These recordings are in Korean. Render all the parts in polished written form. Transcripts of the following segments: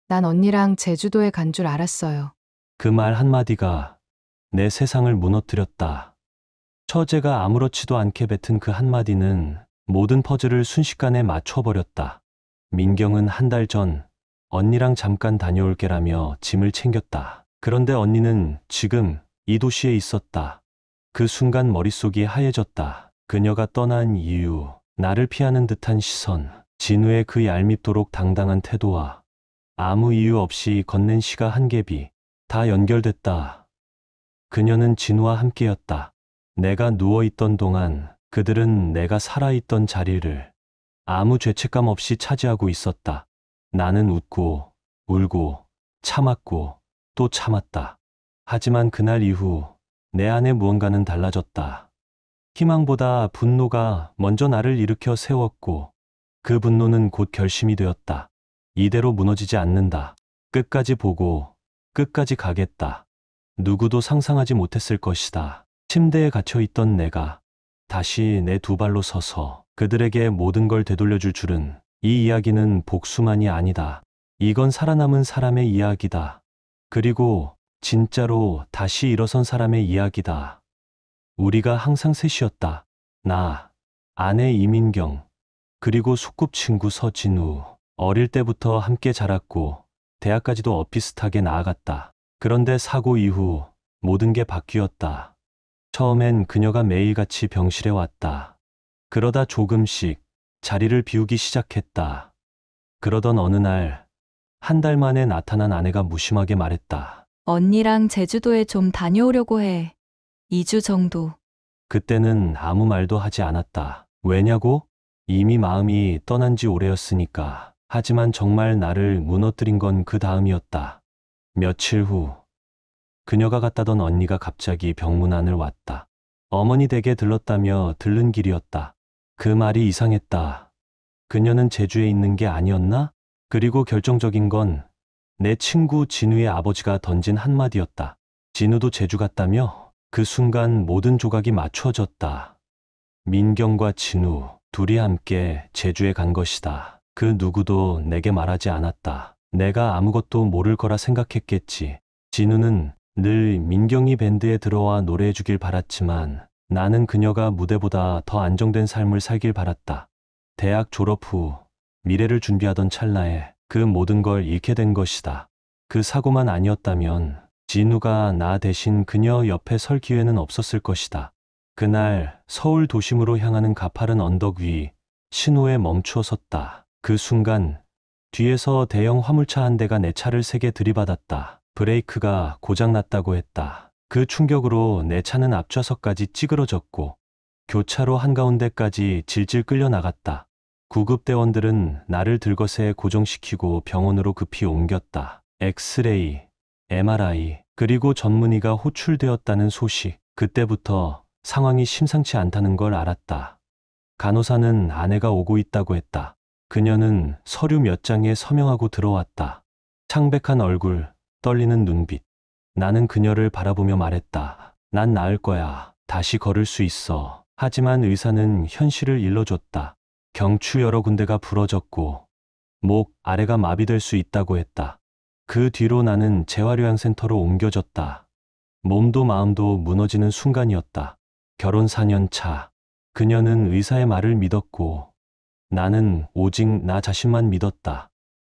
난 언니랑 제주도에 간 줄 알았어요. 그 말 한마디가 내 세상을 무너뜨렸다. 처제가 아무렇지도 않게 뱉은 그 한마디는 모든 퍼즐을 순식간에 맞춰버렸다. 민경은 한 달 전 언니랑 잠깐 다녀올게라며 짐을 챙겼다. 그런데 언니는 지금 이 도시에 있었다. 그 순간 머릿속이 하얘졌다. 그녀가 떠난 이유, 나를 피하는 듯한 시선, 진우의 그 얄밉도록 당당한 태도와 아무 이유 없이 건넨 시가 한 갭이 다 연결됐다. 그녀는 진우와 함께였다. 내가 누워있던 동안 그들은 내가 살아있던 자리를 아무 죄책감 없이 차지하고 있었다. 나는 웃고, 울고, 참았고, 또 참았다. 하지만 그날 이후 내 안에 무언가는 달라졌다. 희망보다 분노가 먼저 나를 일으켜 세웠고, 그 분노는 곧 결심이 되었다. 이대로 무너지지 않는다. 끝까지 보고, 끝까지 가겠다. 누구도 상상하지 못했을 것이다. 침대에 갇혀있던 내가 다시 내 두 발로 서서 그들에게 모든 걸 되돌려줄 줄은, 이 이야기는 복수만이 아니다. 이건 살아남은 사람의 이야기다. 그리고 진짜로 다시 일어선 사람의 이야기다. 우리가 항상 셋이었다. 나, 아내 이민경, 그리고 소꿉친구 서진우. 어릴 때부터 함께 자랐고 대학까지도 엇비슷하게 나아갔다. 그런데 사고 이후 모든 게 바뀌었다. 처음엔 그녀가 매일같이 병실에 왔다. 그러다 조금씩 자리를 비우기 시작했다. 그러던 어느 날, 한 달 만에 나타난 아내가 무심하게 말했다. 언니랑 제주도에 좀 다녀오려고 해. 2주 정도. 그때는 아무 말도 하지 않았다. 왜냐고? 이미 마음이 떠난 지 오래였으니까. 하지만 정말 나를 무너뜨린 건 그 다음이었다. 며칠 후, 그녀가 갔다던 언니가 갑자기 병문 안을 왔다. 어머니 댁에 들렀다며 들른 길이었다. 그 말이 이상했다. 그녀는 제주에 있는 게 아니었나? 그리고 결정적인 건 내 친구 진우의 아버지가 던진 한마디였다. 진우도 제주 갔다며? 그 순간 모든 조각이 맞춰졌다. 민경과 진우, 둘이 함께 제주에 간 것이다. 그 누구도 내게 말하지 않았다. 내가 아무것도 모를 거라 생각했겠지. 진우는 늘 민경이 밴드에 들어와 노래해 주길 바랐지만 나는 그녀가 무대보다 더 안정된 삶을 살길 바랐다. 대학 졸업 후 미래를 준비하던 찰나에 그 모든 걸 잃게 된 것이다. 그 사고만 아니었다면 진우가 나 대신 그녀 옆에 설 기회는 없었을 것이다. 그날 서울 도심으로 향하는 가파른 언덕 위 신호에 멈추어 섰다. 그 순간 뒤에서 대형 화물차 한 대가 내 차를 세게 들이받았다. 브레이크가 고장났다고 했다. 그 충격으로 내 차는 앞좌석까지 찌그러졌고 교차로 한가운데까지 질질 끌려 나갔다. 구급대원들은 나를 들것에 고정시키고 병원으로 급히 옮겼다. 엑스레이, MRI, 그리고 전문의가 호출되었다는 소식. 그때부터 상황이 심상치 않다는 걸 알았다. 간호사는 아내가 오고 있다고 했다. 그녀는 서류 몇 장에 서명하고 들어왔다. 창백한 얼굴, 떨리는 눈빛. 나는 그녀를 바라보며 말했다. 난 나을 거야. 다시 걸을 수 있어. 하지만 의사는 현실을 일러줬다. 경추 여러 군데가 부러졌고 목 아래가 마비될 수 있다고 했다. 그 뒤로 나는 재활요양센터로 옮겨졌다. 몸도 마음도 무너지는 순간이었다. 결혼 4년 차. 그녀는 의사의 말을 믿었고 나는 오직 나 자신만 믿었다.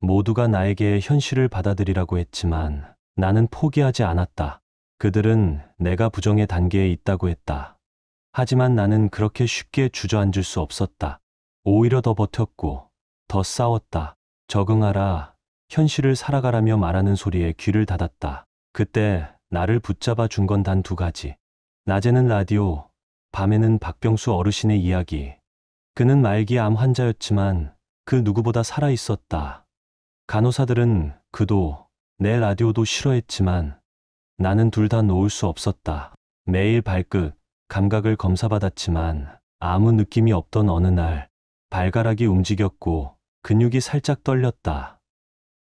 모두가 나에게 현실을 받아들이라고 했지만 나는 포기하지 않았다. 그들은 내가 부정의 단계에 있다고 했다. 하지만 나는 그렇게 쉽게 주저앉을 수 없었다. 오히려 더 버텼고 더 싸웠다. 적응하라, 현실을 살아가라며 말하는 소리에 귀를 닫았다. 그때 나를 붙잡아 준 건 단 2가지. 낮에는 라디오, 밤에는 박병수 어르신의 이야기. 그는 말기 암 환자였지만 그 누구보다 살아있었다. 간호사들은 그도 내 라디오도 싫어했지만 나는 둘 다 놓을 수 없었다. 매일 발끝, 감각을 검사받았지만 아무 느낌이 없던 어느 날 발가락이 움직였고 근육이 살짝 떨렸다.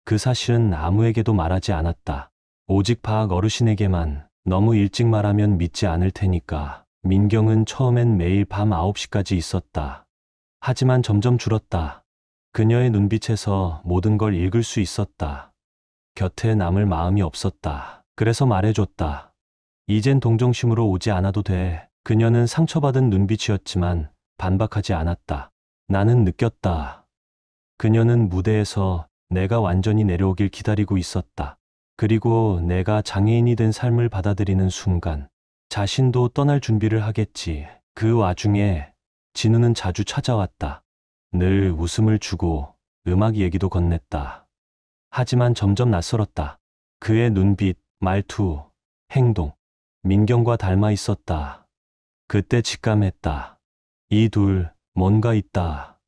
그 사실은 아무에게도 말하지 않았다. 오직 박 어르신에게만. 너무 일찍 말하면 믿지 않을 테니까. 민경은 처음엔 매일 밤 9시까지 있었다. 하지만 점점 줄었다. 그녀의 눈빛에서 모든 걸 읽을 수 있었다. 곁에 남을 마음이 없었다. 그래서 말해줬다. 이젠 동정심으로 오지 않아도 돼. 그녀는 상처받은 눈빛이었지만 반박하지 않았다. 나는 느꼈다. 그녀는 무대에서 내가 완전히 내려오길 기다리고 있었다. 그리고 내가 장애인이 된 삶을 받아들이는 순간 자신도 떠날 준비를 하겠지. 그 와중에 진우는 자주 찾아왔다. 늘 웃음을 주고 음악 얘기도 건넸다. 하지만 점점 낯설었다. 그의 눈빛, 말투, 행동, 민경과 닮아 있었다. 그때 직감했다. 이 둘, 뭔가 있다.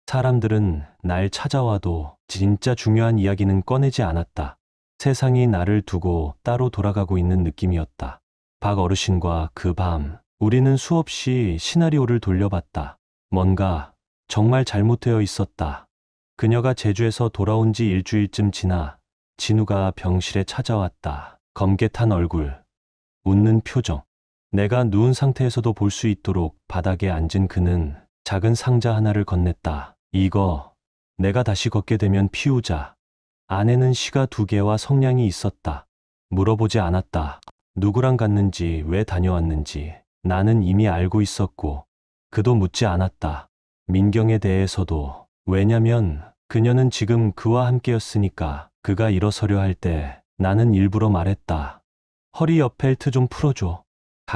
사람들은 날 찾아와도 진짜 중요한 이야기는 꺼내지 않았다. 세상이 나를 두고 따로 돌아가고 있는 느낌이었다. 박 어르신과 그 밤, 우리는 수없이 시나리오를 돌려봤다. 뭔가 정말 잘못되어 있었다. 그녀가 제주에서 돌아온 지 일주일쯤 지나 진우가 병실에 찾아왔다. 검게 탄 얼굴, 웃는 표정. 내가 누운 상태에서도 볼 수 있도록 바닥에 앉은 그는 작은 상자 하나를 건넸다. 이거 내가 다시 걷게 되면 피우자. 안에는 시가 2개와 성냥이 있었다. 물어보지 않았다. 누구랑 갔는지, 왜 다녀왔는지. 나는 이미 알고 있었고 그도 묻지 않았다. 민경에 대해서도. 왜냐면 그녀는 지금 그와 함께였으니까. 그가 일어서려 할 때 나는 일부러 말했다. 허리 옆 벨트 좀 풀어줘.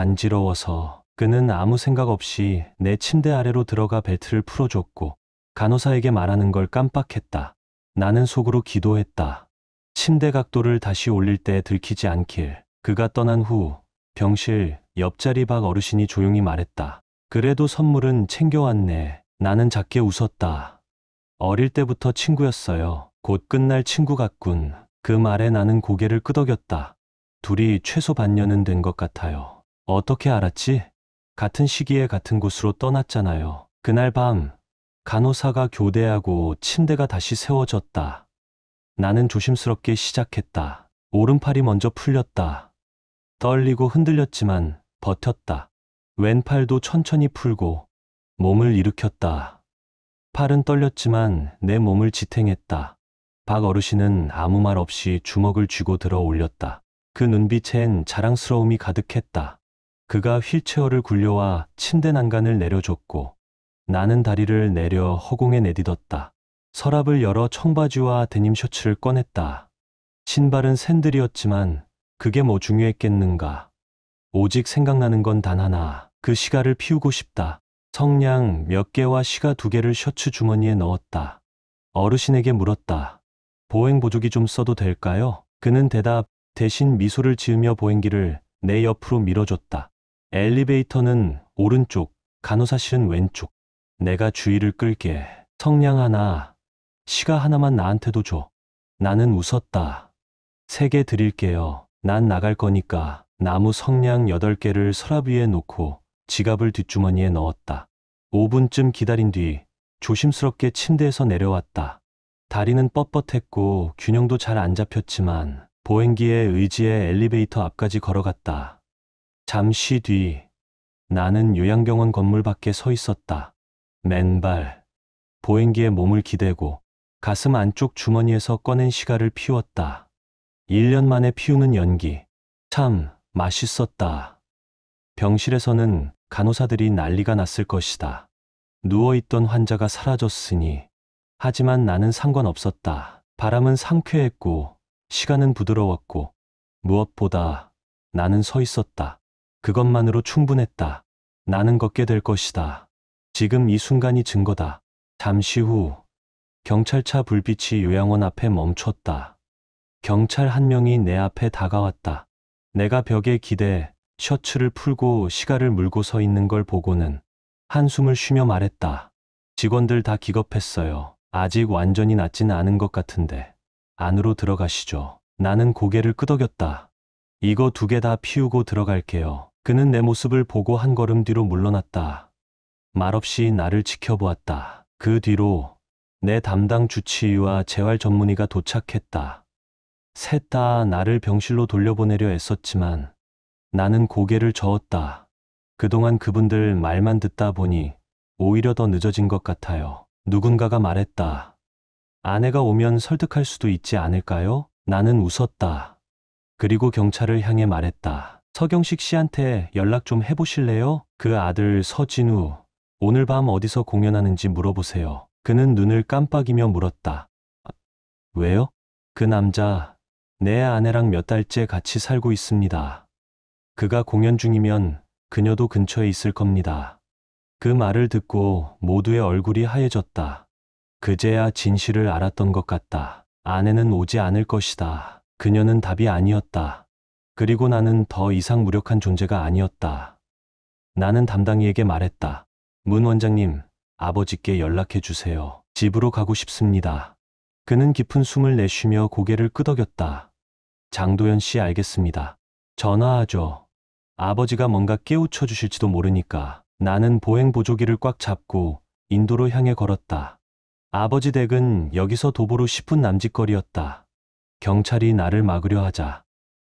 간지러워서. 그는 아무 생각 없이 내 침대 아래로 들어가 벨트를 풀어줬고 간호사에게 말하는 걸 깜빡했다. 나는 속으로 기도했다. 침대 각도를 다시 올릴 때 들키지 않길. 그가 떠난 후 병실 옆자리 박 어르신이 조용히 말했다. 그래도 선물은 챙겨왔네. 나는 작게 웃었다. 어릴 때부터 친구였어요. 곧 끝날 친구 같군. 그 말에 나는 고개를 끄덕였다. 둘이 최소 반년은 된 것 같아요. 어떻게 알았지? 같은 시기에 같은 곳으로 떠났잖아요. 그날 밤 간호사가 교대하고 침대가 다시 세워졌다. 나는 조심스럽게 시작했다. 오른팔이 먼저 풀렸다. 떨리고 흔들렸지만 버텼다. 왼팔도 천천히 풀고 몸을 일으켰다. 팔은 떨렸지만 내 몸을 지탱했다. 박 어르신은 아무 말 없이 주먹을 쥐고 들어 올렸다. 그 눈빛엔 자랑스러움이 가득했다. 그가 휠체어를 굴려와 침대 난간을 내려줬고 나는 다리를 내려 허공에 내딛었다. 서랍을 열어 청바지와 데님 셔츠를 꺼냈다. 신발은 샌들이었지만 그게 뭐 중요했겠는가. 오직 생각나는 건 단 하나. 그 시가를 피우고 싶다. 성냥 몇 개와 시가 2개를 셔츠 주머니에 넣었다. 어르신에게 물었다. 보행 보조기 좀 써도 될까요? 그는 대신 미소를 지으며 보행기를 내 옆으로 밀어줬다. 엘리베이터는 오른쪽, 간호사실은 왼쪽. 내가 주의를 끌게. 성냥 하나, 시가 하나만 나한테도 줘. 나는 웃었다. 3개 드릴게요. 난 나갈 거니까. 나무 성냥 8개를 서랍 위에 놓고 지갑을 뒷주머니에 넣었다. 5분쯤 기다린 뒤 조심스럽게 침대에서 내려왔다. 다리는 뻣뻣했고 균형도 잘 안 잡혔지만 보행기에 의지해 엘리베이터 앞까지 걸어갔다. 잠시 뒤 나는 요양병원 건물 밖에 서 있었다. 맨발, 보행기에 몸을 기대고 가슴 안쪽 주머니에서 꺼낸 시가를 피웠다. 1년 만에 피우는 연기. 참 맛있었다. 병실에서는 간호사들이 난리가 났을 것이다. 누워있던 환자가 사라졌으니. 하지만 나는 상관없었다. 바람은 상쾌했고 시간은 부드러웠고 무엇보다 나는 서 있었다. 그것만으로 충분했다. 나는 걷게 될 것이다. 지금 이 순간이 증거다. 잠시 후 경찰차 불빛이 요양원 앞에 멈췄다. 경찰 한 명이 내 앞에 다가왔다. 내가 벽에 기대 셔츠를 풀고 시가를 물고 서 있는 걸 보고는 한숨을 쉬며 말했다. 직원들 다 기겁했어요. 아직 완전히 낫지는 않은 것 같은데 안으로 들어가시죠. 나는 고개를 끄덕였다. 이거 2개 다 피우고 들어갈게요. 그는 내 모습을 보고 한 걸음 뒤로 물러났다. 말없이 나를 지켜보았다. 그 뒤로 내 담당 주치의와 재활 전문의가 도착했다. 셋 다 나를 병실로 돌려보내려 애썼지만 나는 고개를 저었다. 그동안 그분들 말만 듣다 보니 오히려 더 늦어진 것 같아요. 누군가가 말했다. 아내가 오면 설득할 수도 있지 않을까요? 나는 웃었다. 그리고 경찰을 향해 말했다. 서경식 씨한테 연락 좀 해보실래요? 그 아들 서진우, 오늘 밤 어디서 공연하는지 물어보세요. 그는 눈을 깜빡이며 물었다. 왜요? 그 남자, 내 아내랑 몇 달째 같이 살고 있습니다. 그가 공연 중이면 그녀도 근처에 있을 겁니다. 그 말을 듣고 모두의 얼굴이 하얘졌다. 그제야 진실을 알았던 것 같다. 아내는 오지 않을 것이다. 그녀는 답이 아니었다. 그리고 나는 더 이상 무력한 존재가 아니었다. 나는 담당이에게 말했다. 문 원장님, 아버지께 연락해 주세요. 집으로 가고 싶습니다. 그는 깊은 숨을 내쉬며 고개를 끄덕였다. 장도연 씨 알겠습니다. 전화하죠. 아버지가 뭔가 깨우쳐 주실지도 모르니까. 나는 보행 보조기를 꽉 잡고 인도로 향해 걸었다. 아버지 댁은 여기서 도보로 10분 남짓거리였다. 경찰이 나를 막으려 하자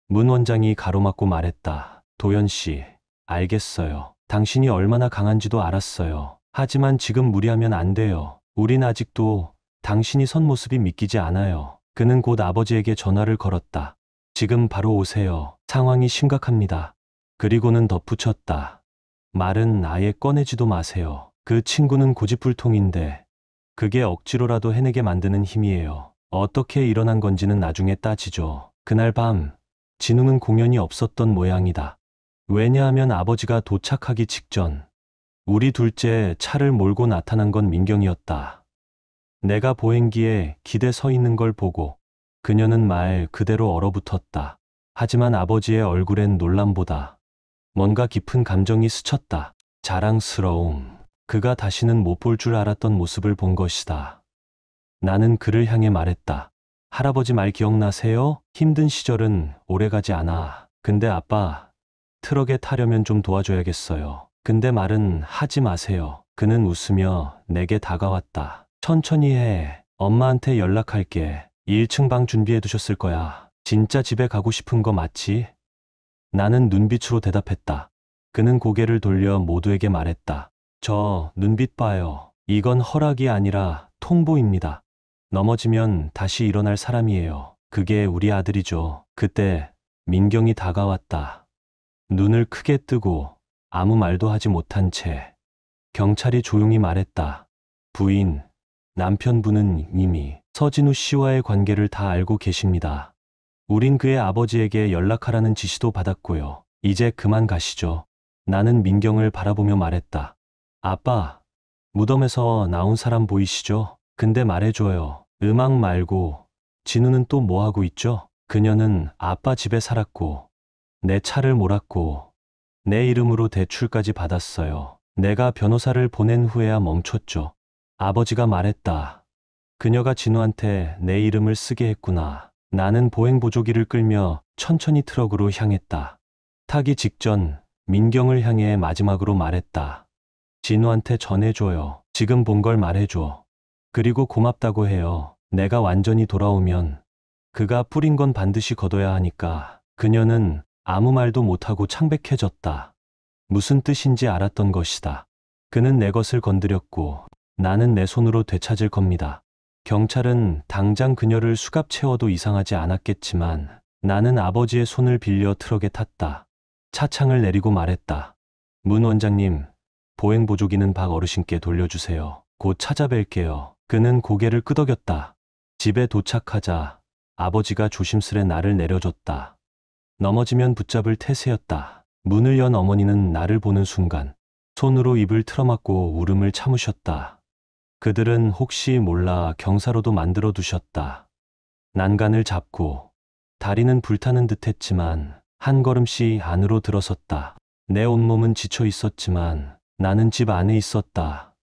문 원장이 가로막고 말했다. 도연 씨, 알겠어요. 당신이 얼마나 강한지도 알았어요. 하지만 지금 무리하면 안 돼요. 우린 아직도 당신이 선 모습이 믿기지 않아요. 그는 곧 아버지에게 전화를 걸었다. 지금 바로 오세요. 상황이 심각합니다. 그리고는 덧붙였다. 말은 아예 꺼내지도 마세요. 그 친구는 고집불통인데 그게 억지로라도 해내게 만드는 힘이에요. 어떻게 일어난 건지는 나중에 따지죠. 그날 밤 진우는 공연이 없었던 모양이다. 왜냐하면 아버지가 도착하기 직전 우리 둘째 차를 몰고 나타난 건 민경이었다. 내가 보행기에 기대 서 있는 걸 보고 그녀는 말 그대로 얼어붙었다. 하지만 아버지의 얼굴엔 놀람보다 뭔가 깊은 감정이 스쳤다. 자랑스러움. 그가 다시는 못 볼 줄 알았던 모습을 본 것이다. 나는 그를 향해 말했다. 할아버지 말 기억나세요? 힘든 시절은 오래가지 않아. 근데 아빠, 트럭에 타려면 좀 도와줘야겠어요. 근데 말은 하지 마세요. 그는 웃으며 내게 다가왔다. 천천히 해. 엄마한테 연락할게. 1층 방 준비해 두셨을 거야. 진짜 집에 가고 싶은 거 맞지? 나는 눈빛으로 대답했다. 그는 고개를 돌려 모두에게 말했다. 저 눈빛 봐요. 이건 허락이 아니라 통보입니다. 넘어지면 다시 일어날 사람이에요. 그게 우리 아들이죠. 그때 민경이 다가왔다. 눈을 크게 뜨고 아무 말도 하지 못한 채 경찰이 조용히 말했다. 부인, 남편분은 이미 서진우 씨와의 관계를 다 알고 계십니다. 우린 그의 아버지에게 연락하라는 지시도 받았고요. 이제 그만 가시죠. 나는 민경을 바라보며 말했다. 아빠, 무덤에서 나온 사람 보이시죠? 근데 말해줘요. 음악 말고 진우는 또 뭐하고 있죠? 그녀는 아빠 집에 살았고 내 차를 몰았고 내 이름으로 대출까지 받았어요. 내가 변호사를 보낸 후에야 멈췄죠. 아버지가 말했다. 그녀가 진우한테 내 이름을 쓰게 했구나. 나는 보행보조기를 끌며 천천히 트럭으로 향했다. 타기 직전 민경을 향해 마지막으로 말했다. 진우한테 전해줘요. 지금 본 걸 말해줘. 그리고 고맙다고 해요. 내가 완전히 돌아오면 그가 뿌린 건 반드시 걷어야 하니까. 그녀는 아무 말도 못하고 창백해졌다. 무슨 뜻인지 알았던 것이다. 그는 내 것을 건드렸고 나는 내 손으로 되찾을 겁니다. 경찰은 당장 그녀를 수갑 채워도 이상하지 않았겠지만 나는 아버지의 손을 빌려 트럭에 탔다. 차창을 내리고 말했다. 문 원장님, 보행보조기는 박 어르신께 돌려주세요. 곧 찾아뵐게요. 그는 고개를 끄덕였다. 집에 도착하자 아버지가 조심스레 나를 내려줬다. 넘어지면 붙잡을 태세였다. 문을 연 어머니는 나를 보는 순간 손으로 입을 틀어막고 울음을 참으셨다. 그들은 혹시 몰라 경사로도 만들어 두셨다. 난간을 잡고 다리는 불타는 듯했지만 한 걸음씩 안으로 들어섰다. 내 온몸은 지쳐 있었지만 나는 집 안에 있었다.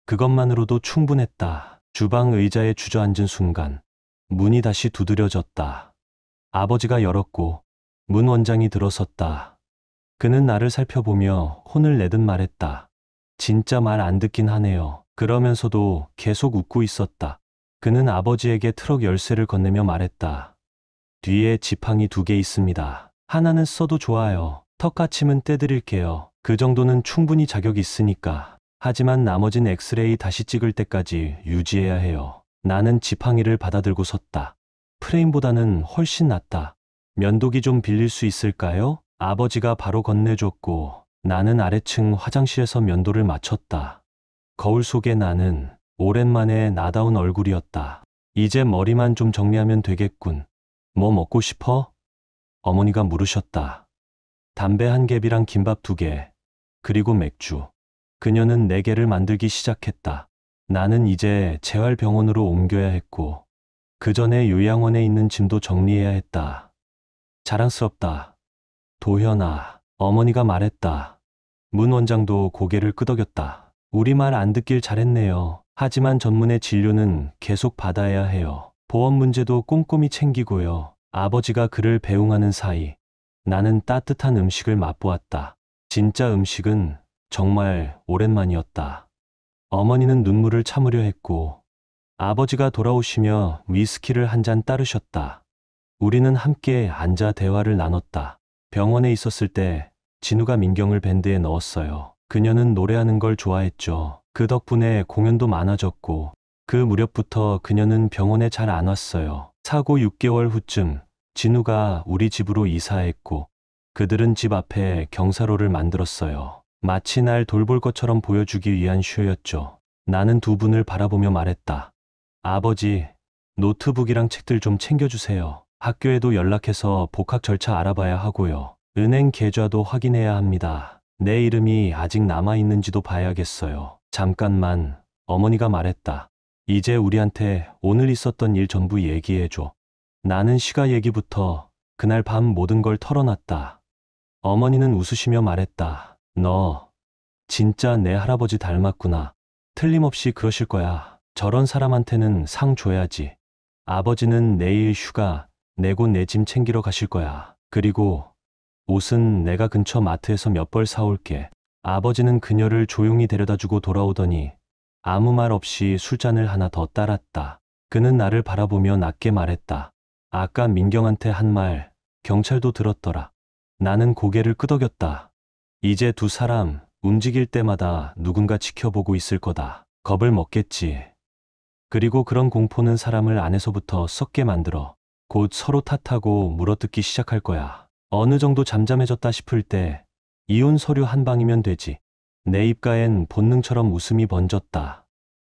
그것만으로도 충분했다. 주방 의자에 주저앉은 순간 문이 다시 두드려졌다. 아버지가 열었고 문 원장이 들어섰다. 그는 나를 살펴보며 혼을 내듯 말했다. 진짜 말 안 듣긴 하네요. 그러면서도 계속 웃고 있었다. 그는 아버지에게 트럭 열쇠를 건네며 말했다. 뒤에 지팡이 2개 있습니다. 하나는 써도 좋아요. 턱받침은 떼드릴게요. 그 정도는 충분히 자격이 있으니까. 하지만 나머진 엑스레이 다시 찍을 때까지 유지해야 해요. 나는 지팡이를 받아들고 섰다. 프레임보다는 훨씬 낫다. 면도기 좀 빌릴 수 있을까요? 아버지가 바로 건네줬고 나는 아래층 화장실에서 면도를 마쳤다. 거울 속에 나는 오랜만에 나다운 얼굴이었다. 이제 머리만 좀 정리하면 되겠군. 뭐 먹고 싶어? 어머니가 물으셨다. 담배 한 갭이랑 김밥 2개, 그리고 맥주. 그녀는 4개를 만들기 시작했다. 나는 이제 재활병원으로 옮겨야 했고, 그 전에 요양원에 있는 짐도 정리해야 했다. 자랑스럽다. 도현아, 어머니가 말했다. 문 원장도 고개를 끄덕였다. 우리 말 안 듣길 잘했네요. 하지만 전문의 진료는 계속 받아야 해요. 보험 문제도 꼼꼼히 챙기고요. 아버지가 그를 배웅하는 사이 나는 따뜻한 음식을 맛보았다. 진짜 음식은 정말 오랜만이었다. 어머니는 눈물을 참으려 했고 아버지가 돌아오시며 위스키를 한 잔 따르셨다. 우리는 함께 앉아 대화를 나눴다. 병원에 있었을 때 진우가 민경을 밴드에 넣었어요. 그녀는 노래하는 걸 좋아했죠. 그 덕분에 공연도 많아졌고 그 무렵부터 그녀는 병원에 잘 안 왔어요. 사고 6개월 후쯤 진우가 우리 집으로 이사했고 그들은 집 앞에 경사로를 만들었어요. 마치 날 돌볼 것처럼 보여주기 위한 쇼였죠. 나는 두 분을 바라보며 말했다. 아버지, 노트북이랑 책들 좀 챙겨주세요. 학교에도 연락해서 복학 절차 알아봐야 하고요. 은행 계좌도 확인해야 합니다. 내 이름이 아직 남아있는지도 봐야겠어요. 잠깐만, 어머니가 말했다. 이제 우리한테 오늘 있었던 일 전부 얘기해줘. 나는 시가 얘기부터 그날 밤 모든 걸 털어놨다. 어머니는 웃으시며 말했다. 너 진짜 내 할아버지 닮았구나. 틀림없이 그러실 거야. 저런 사람한테는 상 줘야지. 아버지는 내일 휴가 내고 내 짐 챙기러 가실 거야. 그리고 옷은 내가 근처 마트에서 몇 벌 사올게. 아버지는 그녀를 조용히 데려다주고 돌아오더니 아무 말 없이 술잔을 하나 더 따랐다. 그는 나를 바라보며 낮게 말했다. 아까 민경한테 한 말 경찰도 들었더라. 나는 고개를 끄덕였다. 이제 두 사람 움직일 때마다 누군가 지켜보고 있을 거다. 겁을 먹겠지. 그리고 그런 공포는 사람을 안에서부터 썩게 만들어 곧 서로 탓하고 물어뜯기 시작할 거야. 어느 정도 잠잠해졌다 싶을 때 이혼 서류 한 방이면 되지. 내 입가엔 본능처럼 웃음이 번졌다.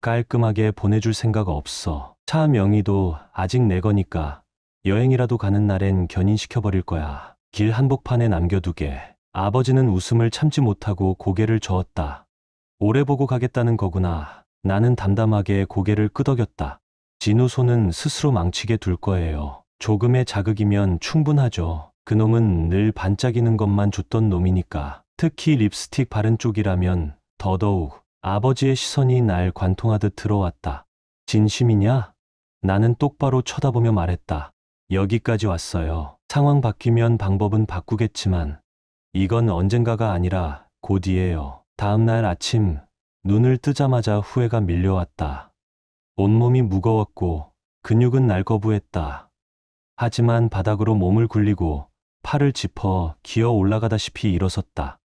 깔끔하게 보내줄 생각 없어. 차 명의도 아직 내 거니까 여행이라도 가는 날엔 견인시켜버릴 거야. 길 한복판에 남겨두게. 아버지는 웃음을 참지 못하고 고개를 저었다. 오래 보고 가겠다는 거구나. 나는 담담하게 고개를 끄덕였다. 진우 손은 스스로 망치게 둘 거예요. 조금의 자극이면 충분하죠. 그놈은 늘 반짝이는 것만 줬던 놈이니까. 특히 립스틱 바른 쪽이라면 더더욱. 아버지의 시선이 날 관통하듯 들어왔다. 진심이냐? 나는 똑바로 쳐다보며 말했다. 여기까지 왔어요. 상황 바뀌면 방법은 바꾸겠지만 이건 언젠가가 아니라 곧이에요. 다음 날 아침 눈을 뜨자마자 후회가 밀려왔다. 온몸이 무거웠고 근육은 날 거부했다. 하지만 바닥으로 몸을 굴리고 팔을 짚어 기어 올라가다시피 일어섰다.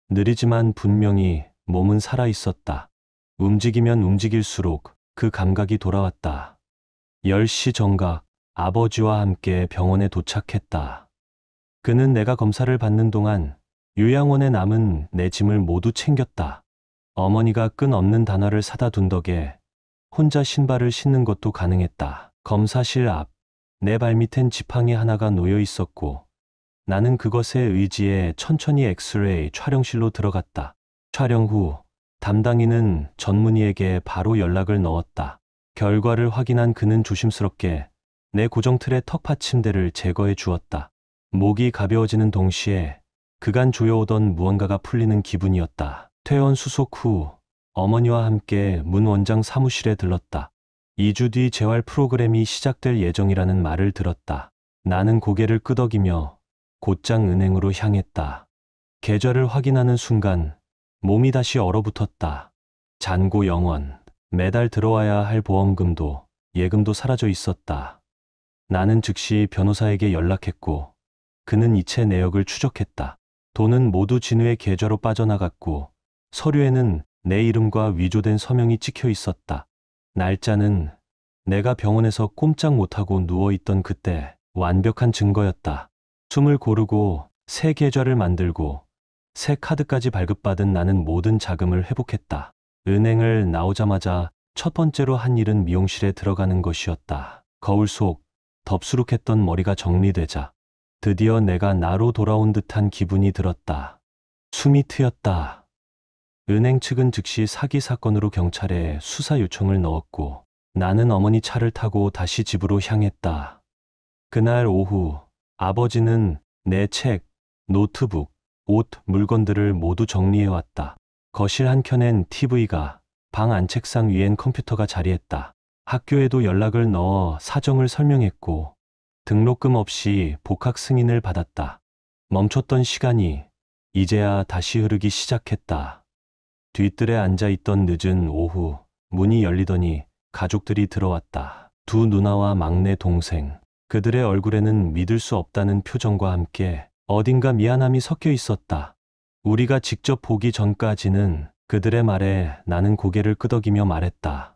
느리지만 분명히 몸은 살아있었다. 움직이면 움직일수록 그 감각이 돌아왔다. 10시 정각, 아버지와 함께 병원에 도착했다. 그는 내가 검사를 받는 동안 요양원에 남은 내 짐을 모두 챙겼다. 어머니가 끈없는 단화를 사다 둔 덕에 혼자 신발을 신는 것도 가능했다. 검사실 앞, 내 발밑엔 지팡이 하나가 놓여 있었고 나는 그것에 의지해 천천히 엑스레이 촬영실로 들어갔다. 촬영 후 담당인은 전문의에게 바로 연락을 넣었다. 결과를 확인한 그는 조심스럽게 내 고정 틀의 턱 받침대를 제거해 주었다. 목이 가벼워지는 동시에 그간 조여오던 무언가가 풀리는 기분이었다. 퇴원 수속 후 어머니와 함께 문 원장 사무실에 들렀다. 2주 뒤 재활 프로그램이 시작될 예정이라는 말을 들었다. 나는 고개를 끄덕이며 곧장 은행으로 향했다. 계좌를 확인하는 순간 몸이 다시 얼어붙었다. 잔고 영원, 매달 들어와야 할 보험금도 예금도 사라져 있었다. 나는 즉시 변호사에게 연락했고 그는 이체 내역을 추적했다. 돈은 모두 진우의 계좌로 빠져나갔고 서류에는 내 이름과 위조된 서명이 찍혀 있었다. 날짜는 내가 병원에서 꼼짝 못하고 누워있던 그때 완벽한 증거였다. 숨을 고르고 새 계좌를 만들고 새 카드까지 발급받은 나는 모든 자금을 회복했다. 은행을 나오자마자 첫 번째로 한 일은 미용실에 들어가는 것이었다. 거울 속 덥수룩했던 머리가 정리되자 드디어 내가 나로 돌아온 듯한 기분이 들었다. 숨이 트였다. 은행 측은 즉시 사기 사건으로 경찰에 수사 요청을 넣었고 나는 어머니 차를 타고 다시 집으로 향했다. 그날 오후 아버지는 내 책, 노트북, 옷, 물건들을 모두 정리해왔다. 거실 한켠엔 TV가, 방 안책상 위엔 컴퓨터가 자리했다. 학교에도 연락을 넣어 사정을 설명했고 등록금 없이 복학 승인을 받았다. 멈췄던 시간이 이제야 다시 흐르기 시작했다. 뒤뜰에 앉아있던 늦은 오후 문이 열리더니 가족들이 들어왔다. 두 누나와 막내 동생. 그들의 얼굴에는 믿을 수 없다는 표정과 함께 어딘가 미안함이 섞여 있었다. 우리가 직접 보기 전까지는 그들의 말에 나는 고개를 끄덕이며 말했다.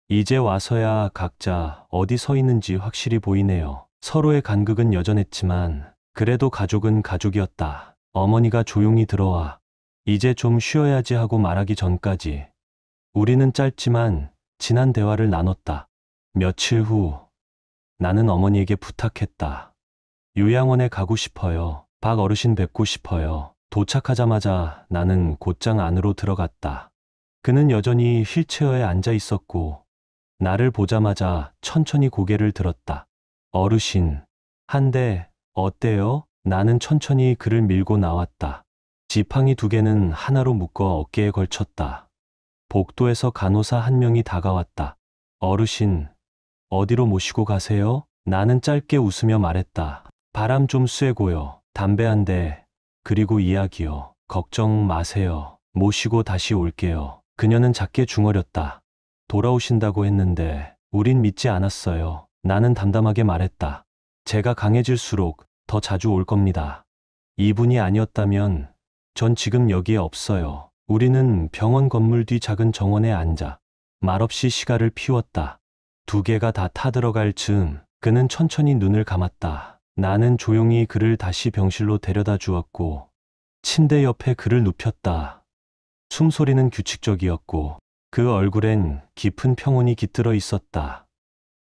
이제 와서야 각자 어디 서 있는지 확실히 보이네요. 서로의 간극은 여전했지만 그래도 가족은 가족이었다. 어머니가 조용히 들어와 이제 좀 쉬어야지 하고 말하기 전까지 우리는 짧지만 진한 대화를 나눴다. 며칠 후 나는 어머니에게 부탁했다. 요양원에 가고 싶어요. 박 어르신 뵙고 싶어요. 도착하자마자 나는 곧장 안으로 들어갔다. 그는 여전히 휠체어에 앉아 있었고 나를 보자마자 천천히 고개를 들었다. 어르신, 한데 어때요? 나는 천천히 그를 밀고 나왔다. 지팡이 두 개는 하나로 묶어 어깨에 걸쳤다. 복도에서 간호사 한 명이 다가왔다. 어르신, 어디로 모시고 가세요? 나는 짧게 웃으며 말했다. 바람 좀 쐬고요. 담배 한 대, 그리고 이야기요. 걱정 마세요. 모시고 다시 올게요. 그녀는 작게 중얼였다. 돌아오신다고 했는데 우린 믿지 않았어요. 나는 담담하게 말했다. 제가 강해질수록 더 자주 올 겁니다. 이분이 아니었다면 전 지금 여기에 없어요. 우리는 병원 건물 뒤 작은 정원에 앉아 말없이 시가를 피웠다. 두 개가 다 타들어갈 즈음 그는 천천히 눈을 감았다. 나는 조용히 그를 다시 병실로 데려다 주었고 침대 옆에 그를 눕혔다. 숨소리는 규칙적이었고 그 얼굴엔 깊은 평온이 깃들어 있었다.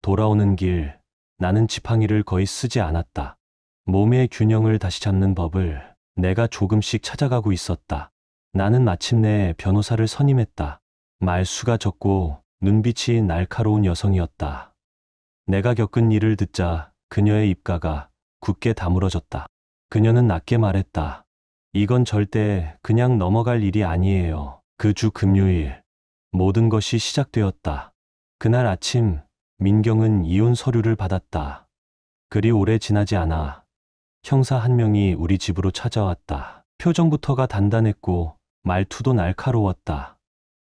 돌아오는 길 나는 지팡이를 거의 쓰지 않았다. 몸의 균형을 다시 잡는 법을 내가 조금씩 찾아가고 있었다. 나는 마침내 변호사를 선임했다. 말수가 적고 눈빛이 날카로운 여성이었다. 내가 겪은 일을 듣자 그녀의 입가가 굳게 다물어졌다. 그녀는 낮게 말했다. 이건 절대 그냥 넘어갈 일이 아니에요. 그 주 금요일 모든 것이 시작되었다. 그날 아침 민경은 이혼 서류를 받았다. 그리 오래 지나지 않아 형사 한 명이 우리 집으로 찾아왔다. 표정부터가 단단했고 말투도 날카로웠다.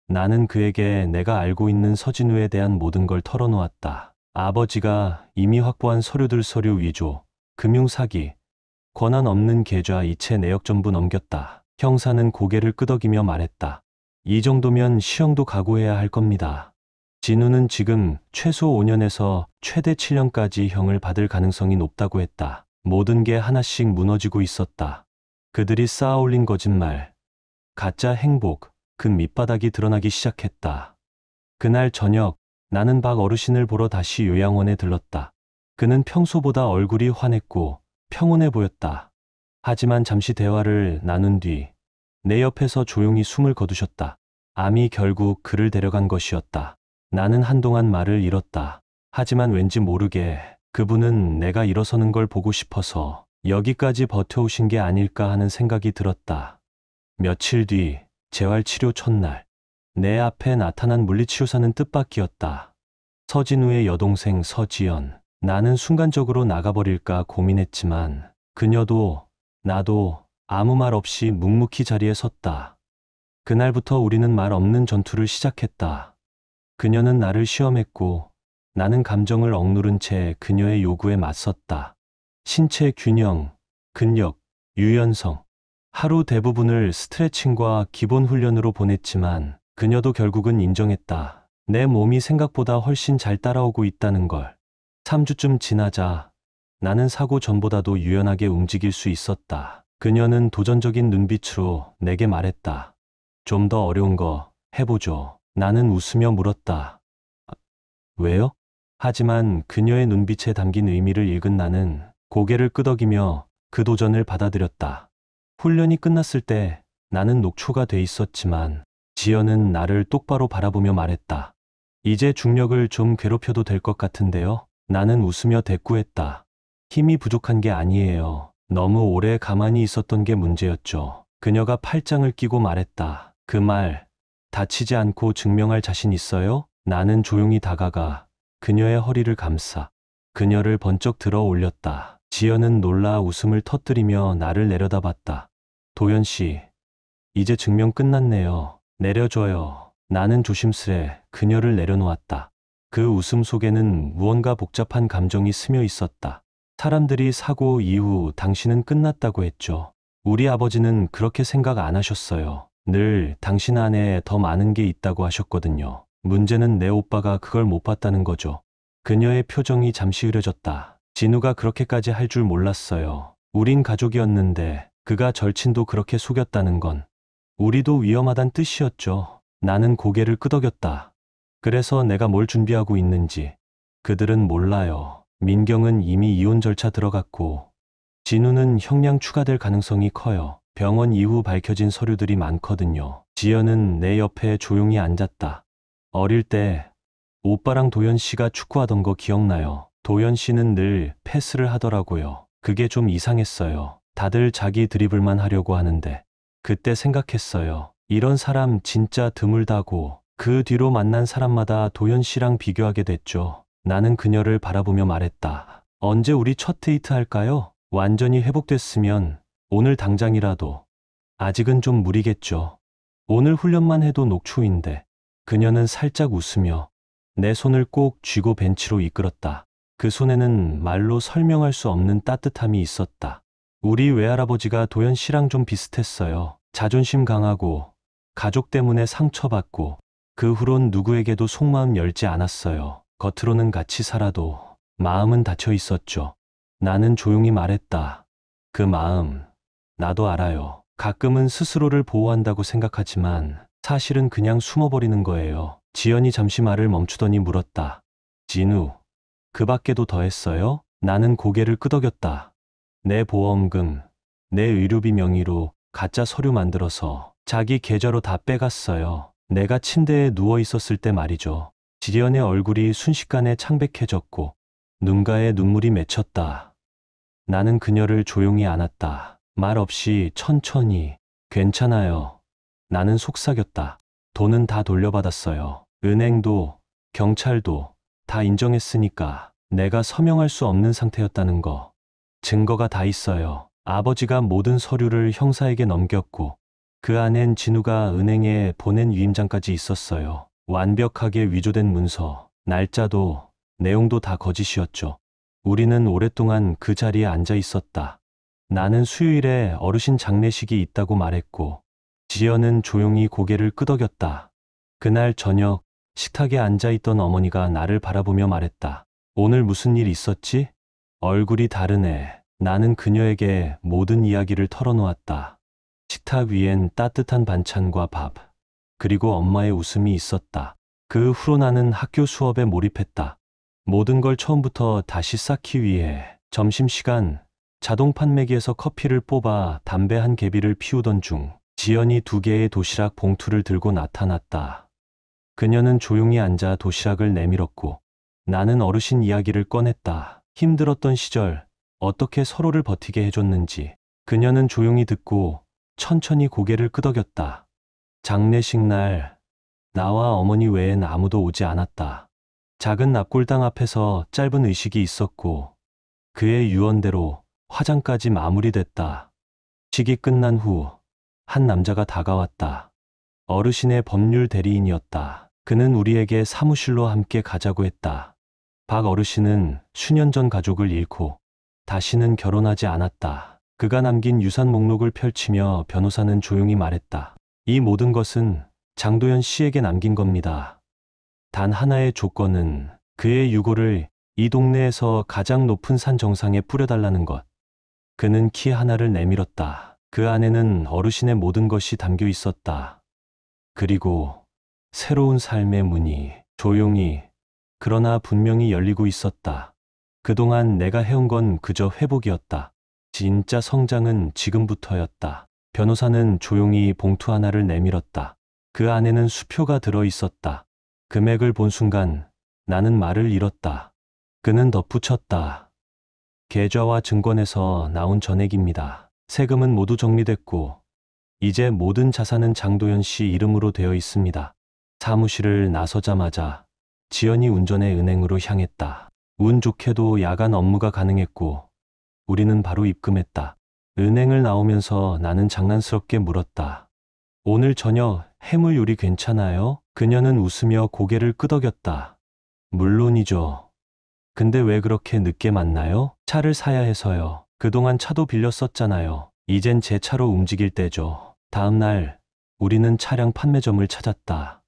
나는 그에게 내가 알고 있는 서진우에 대한 모든 걸 털어놓았다. 아버지가 이미 확보한 서류들 서류 위조, 금융사기, 권한 없는 계좌 이체 내역 전부 넘겼다. 형사는 고개를 끄덕이며 말했다. 이 정도면 시형도 각오해야 할 겁니다. 진우는 지금 최소 5년에서 최대 7년까지 형을 받을 가능성이 높다고 했다. 모든 게 하나씩 무너지고 있었다. 그들이 쌓아올린 거짓말, 가짜 행복, 그 밑바닥이 드러나기 시작했다. 그날 저녁 나는 박 어르신을 보러 다시 요양원에 들렀다. 그는 평소보다 얼굴이 환했고 평온해 보였다. 하지만 잠시 대화를 나눈 뒤 내 옆에서 조용히 숨을 거두셨다. 암이 결국 그를 데려간 것이었다. 나는 한동안 말을 잃었다. 하지만 왠지 모르게 그분은 내가 일어서는 걸 보고 싶어서 여기까지 버텨오신 게 아닐까 하는 생각이 들었다. 며칠 뒤 재활치료 첫날 내 앞에 나타난 물리치료사는 뜻밖이었다. 서진우의 여동생 서지연. 나는 순간적으로 나가버릴까 고민했지만 그녀도 나도 아무 말 없이 묵묵히 자리에 섰다. 그날부터 우리는 말 없는 전투를 시작했다. 그녀는 나를 시험했고 나는 감정을 억누른 채 그녀의 요구에 맞섰다. 신체 균형, 근력, 유연성. 하루 대부분을 스트레칭과 기본 훈련으로 보냈지만 그녀도 결국은 인정했다. 내 몸이 생각보다 훨씬 잘 따라오고 있다는 걸. 3주쯤 지나자 나는 사고 전보다도 유연하게 움직일 수 있었다. 그녀는 도전적인 눈빛으로 내게 말했다. 좀 더 어려운 거 해보죠. 나는 웃으며 물었다. 왜요? 하지만 그녀의 눈빛에 담긴 의미를 읽은 나는 고개를 끄덕이며 그 도전을 받아들였다. 훈련이 끝났을 때 나는 녹초가 돼 있었지만 지연은 나를 똑바로 바라보며 말했다. 이제 중력을 좀 괴롭혀도 될 것 같은데요? 나는 웃으며 대꾸했다. 힘이 부족한 게 아니에요. 너무 오래 가만히 있었던 게 문제였죠. 그녀가 팔짱을 끼고 말했다. 그 말, 다치지 않고 증명할 자신 있어요? 나는 조용히 다가가 그녀의 허리를 감싸 그녀를 번쩍 들어 올렸다. 지연은 놀라 웃음을 터뜨리며 나를 내려다봤다. 도연 씨, 이제 증명 끝났네요. 내려줘요. 나는 조심스레 그녀를 내려놓았다. 그 웃음 속에는 무언가 복잡한 감정이 스며 있었다. 사람들이 사고 이후 당신은 끝났다고 했죠. 우리 아버지는 그렇게 생각 안 하셨어요. 늘 당신 안에 더 많은 게 있다고 하셨거든요. 문제는 내 오빠가 그걸 못 봤다는 거죠. 그녀의 표정이 잠시 흐려졌다. 진우가 그렇게까지 할 줄 몰랐어요. 우린 가족이었는데 그가 절친도 그렇게 속였다는 건 우리도 위험하단 뜻이었죠. 나는 고개를 끄덕였다. 그래서 내가 뭘 준비하고 있는지 그들은 몰라요. 민경은 이미 이혼 절차 들어갔고 진우는 형량 추가될 가능성이 커요. 병원 이후 밝혀진 서류들이 많거든요. 지연은 내 옆에 조용히 앉았다. 어릴 때 오빠랑 도연 씨가 축구하던 거 기억나요? 도연 씨는 늘 패스를 하더라고요. 그게 좀 이상했어요. 다들 자기 드리블만 하려고 하는데 그때 생각했어요. 이런 사람 진짜 드물다고. 그 뒤로 만난 사람마다 도연 씨랑 비교하게 됐죠. 나는 그녀를 바라보며 말했다. 언제 우리 첫 데이트 할까요? 완전히 회복됐으면 오늘 당장이라도. 아직은 좀 무리겠죠. 오늘 훈련만 해도 녹초인데. 그녀는 살짝 웃으며 내 손을 꼭 쥐고 벤치로 이끌었다. 그 손에는 말로 설명할 수 없는 따뜻함이 있었다. 우리 외할아버지가 도연 씨랑 좀 비슷했어요. 자존심 강하고 가족 때문에 상처받고 그 후론 누구에게도 속마음 열지 않았어요. 겉으로는 같이 살아도 마음은 닫혀 있었죠. 나는 조용히 말했다. 그 마음 나도 알아요. 가끔은 스스로를 보호한다고 생각하지만 사실은 그냥 숨어버리는 거예요. 지연이 잠시 말을 멈추더니 물었다. 진우, 그 밖에도 더 했어요? 나는 고개를 끄덕였다. 내 보험금, 내 의료비 명의로 가짜 서류 만들어서 자기 계좌로 다 빼갔어요. 내가 침대에 누워 있었을 때 말이죠. 지연의 얼굴이 순식간에 창백해졌고 눈가에 눈물이 맺혔다. 나는 그녀를 조용히 안았다. 말 없이 천천히. 괜찮아요. 나는 속삭였다. 돈은 다 돌려받았어요. 은행도 경찰도 다 인정했으니까. 내가 서명할 수 없는 상태였다는 거. 증거가 다 있어요. 아버지가 모든 서류를 형사에게 넘겼고 그 안엔 진우가 은행에 보낸 위임장까지 있었어요. 완벽하게 위조된 문서, 날짜도 내용도 다 거짓이었죠. 우리는 오랫동안 그 자리에 앉아 있었다. 나는 수요일에 어르신 장례식이 있다고 말했고 지연은 조용히 고개를 끄덕였다. 그날 저녁 식탁에 앉아있던 어머니가 나를 바라보며 말했다. 오늘 무슨 일 있었지? 얼굴이 다르네. 나는 그녀에게 모든 이야기를 털어놓았다. 식탁 위엔 따뜻한 반찬과 밥, 그리고 엄마의 웃음이 있었다. 그 후로 나는 학교 수업에 몰입했다. 모든 걸 처음부터 다시 쌓기 위해. 점심시간 자동 판매기에서 커피를 뽑아 담배 한 개비를 피우던 중 지연이 2개의 도시락 봉투를 들고 나타났다. 그녀는 조용히 앉아 도시락을 내밀었고 나는 어르신 이야기를 꺼냈다. 힘들었던 시절 어떻게 서로를 버티게 해줬는지. 그녀는 조용히 듣고 천천히 고개를 끄덕였다. 장례식 날 나와 어머니 외엔 아무도 오지 않았다. 작은 납골당 앞에서 짧은 의식이 있었고 그의 유언대로 화장까지 마무리됐다. 식이 끝난 후 한 남자가 다가왔다. 어르신의 법률 대리인이었다. 그는 우리에게 사무실로 함께 가자고 했다. 박 어르신은 수년 전 가족을 잃고 다시는 결혼하지 않았다. 그가 남긴 유산 목록을 펼치며 변호사는 조용히 말했다. 이 모든 것은 장도연 씨에게 남긴 겁니다. 단 하나의 조건은 그의 유골을 이 동네에서 가장 높은 산 정상에 뿌려달라는 것. 그는 키 하나를 내밀었다. 그 안에는 어르신의 모든 것이 담겨 있었다. 그리고 새로운 삶의 문이 조용히 그러나 분명히 열리고 있었다. 그동안 내가 해온 건 그저 회복이었다. 진짜 성장은 지금부터였다. 변호사는 조용히 봉투 하나를 내밀었다. 그 안에는 수표가 들어 있었다. 금액을 본 순간 나는 말을 잃었다. 그는 덧붙였다. 계좌와 증권에서 나온 전액입니다. 세금은 모두 정리됐고 이제 모든 자산은 장도연 씨 이름으로 되어 있습니다. 사무실을 나서자마자 지연이 운전해 은행으로 향했다. 운 좋게도 야간 업무가 가능했고 우리는 바로 입금했다. 은행을 나오면서 나는 장난스럽게 물었다. 오늘 저녁 해물 요리 괜찮아요? 그녀는 웃으며 고개를 끄덕였다. 물론이죠. 근데 왜 그렇게 늦게 만나요? 차를 사야 해서요. 그동안 차도 빌려 썼잖아요. 이젠 제 차로 움직일 때죠. 다음 날 우리는 차량 판매점을 찾았다.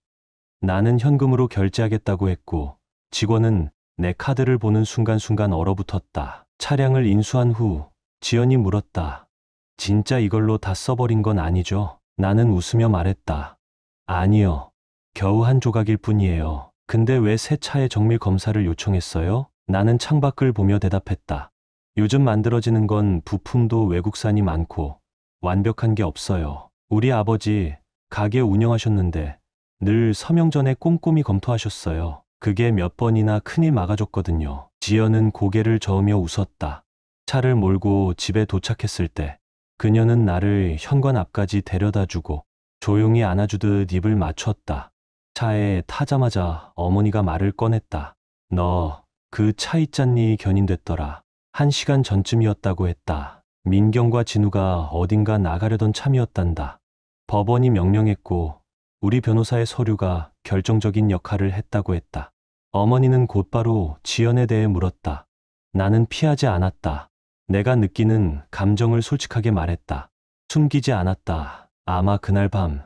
나는 현금으로 결제하겠다고 했고 직원은 내 카드를 보는 순간순간 얼어붙었다. 차량을 인수한 후 지연이 물었다. 진짜 이걸로 다 써버린 건 아니죠? 나는 웃으며 말했다. 아니요. 겨우 한 조각일 뿐이에요. 근데 왜 새 차의 정밀 검사를 요청했어요? 나는 창밖을 보며 대답했다. 요즘 만들어지는 건 부품도 외국산이 많고 완벽한 게 없어요. 우리 아버지 가게 운영하셨는데 늘 서명 전에 꼼꼼히 검토하셨어요. 그게 몇 번이나 큰일 막아줬거든요. 지연은 고개를 저으며 웃었다. 차를 몰고 집에 도착했을 때 그녀는 나를 현관 앞까지 데려다주고 조용히 안아주듯 입을 맞췄다. 차에 타자마자 어머니가 말을 꺼냈다. 너 그 차 있잖니 견인됐더라. 1시간 전쯤이었다고 했다. 민경과 진우가 어딘가 나가려던 참이었단다. 법원이 명령했고 우리 변호사의 서류가 결정적인 역할을 했다고 했다. 어머니는 곧바로 지연에 대해 물었다. 나는 피하지 않았다. 내가 느끼는 감정을 솔직하게 말했다. 숨기지 않았다. 아마 그날 밤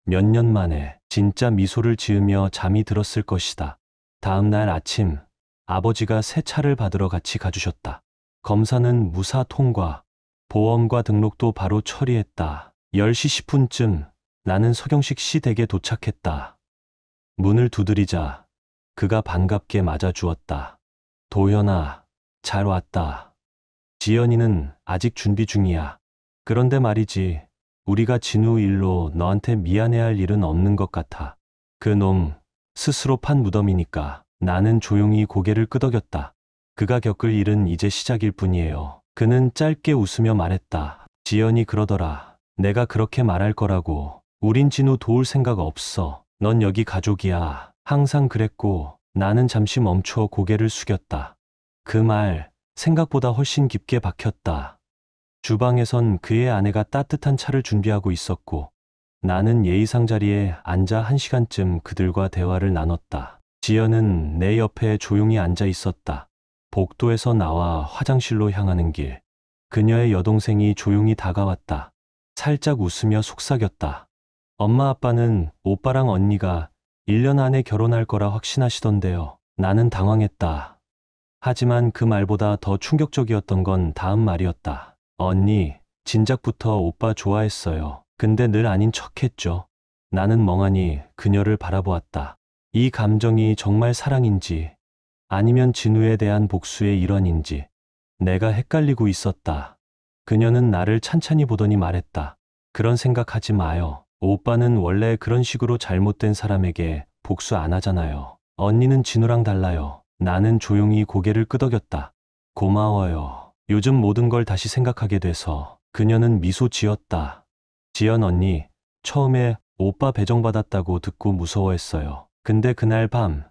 몇 년 만에 진짜 미소를 지으며 잠이 들었을 것이다. 다음 날 아침 아버지가 새 차를 받으러 같이 가주셨다. 검사는 무사 통과, 보험과 등록도 바로 처리했다. 10시 10분쯤 나는 서경식 씨 댁에 도착했다. 문을 두드리자 그가 반갑게 맞아주었다. 도현아, 잘 왔다. 지연이는 아직 준비 중이야. 그런데 말이지, 우리가 진우 일로 너한테 미안해할 일은 없는 것 같아. 그놈 스스로 판 무덤이니까. 나는 조용히 고개를 끄덕였다. 그가 겪을 일은 이제 시작일 뿐이에요. 그는 짧게 웃으며 말했다. 지연이 그러더라. 내가 그렇게 말할 거라고. 우린 진우 도울 생각 없어. 넌 여기 가족이야. 항상 그랬고. 나는 잠시 멈춰 고개를 숙였다. 그 말 생각보다 훨씬 깊게 박혔다. 주방에선 그의 아내가 따뜻한 차를 준비하고 있었고 나는 예의상 자리에 앉아 1시간쯤 그들과 대화를 나눴다. 지연은 내 옆에 조용히 앉아 있었다. 복도에서 나와 화장실로 향하는 길. 그녀의 여동생이 조용히 다가왔다. 살짝 웃으며 속삭였다. 엄마 아빠는 오빠랑 언니가 1년 안에 결혼할 거라 확신하시던데요. 나는 당황했다. 하지만 그 말보다 더 충격적이었던 건 다음 말이었다. 언니, 진작부터 오빠 좋아했어요. 근데 늘 아닌 척했죠. 나는 멍하니 그녀를 바라보았다. 이 감정이 정말 사랑인지 아니면 진우에 대한 복수의 일환인지 내가 헷갈리고 있었다. 그녀는 나를 찬찬히 보더니 말했다. 그런 생각하지 마요. 오빠는 원래 그런 식으로 잘못된 사람에게 복수 안 하잖아요. 언니는 진우랑 달라요. 나는 조용히 고개를 끄덕였다. 고마워요. 요즘 모든 걸 다시 생각하게 돼서. 그녀는 미소 지었다. 지연 언니, 처음에 오빠 배정받았다고 듣고 무서워했어요. 근데 그날 밤